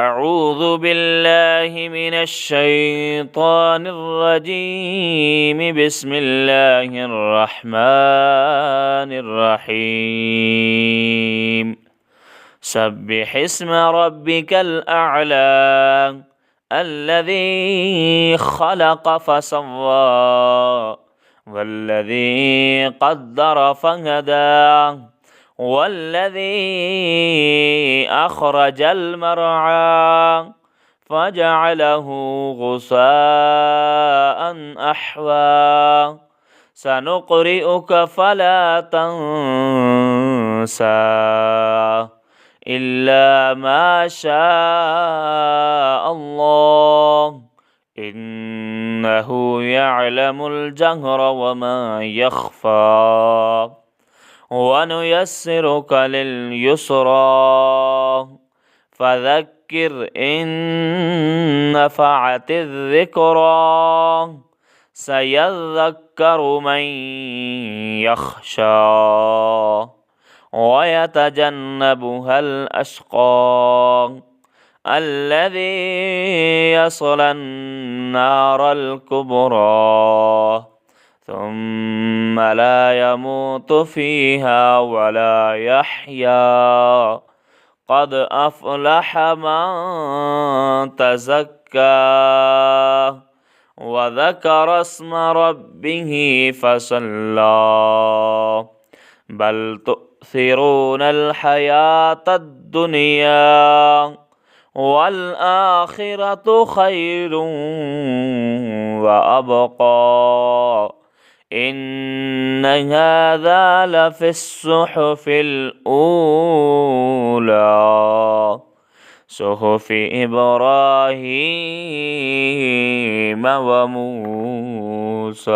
أعوذ بالله من الشيطان الرجيم. بسم الله الرحمن الرحيم. سبح اسم ربك الأعلى الذي خلق فسوى والذي قدر فهدى والذي أخرج المرعى فجعله غثاء أحوى سنقرئك فلا تنسى إلا ما شاء الله إنه يعلم الجهر وما يخفى ونيسرك لليسرى فذكر إن نفعت الذكرى سيذكر من يخشى ويتجنبها الأشقى الذي يصلى النار الكبرى ثم لا يموت فيها ولا يحيا قد أفلح من تزكى وذكر اسم ربه فصلى بل تؤثرون الحياة الدنيا والآخرة خير وأبقى إن هذا لفي الصحف الأولى صحف إبراهيم وموسى.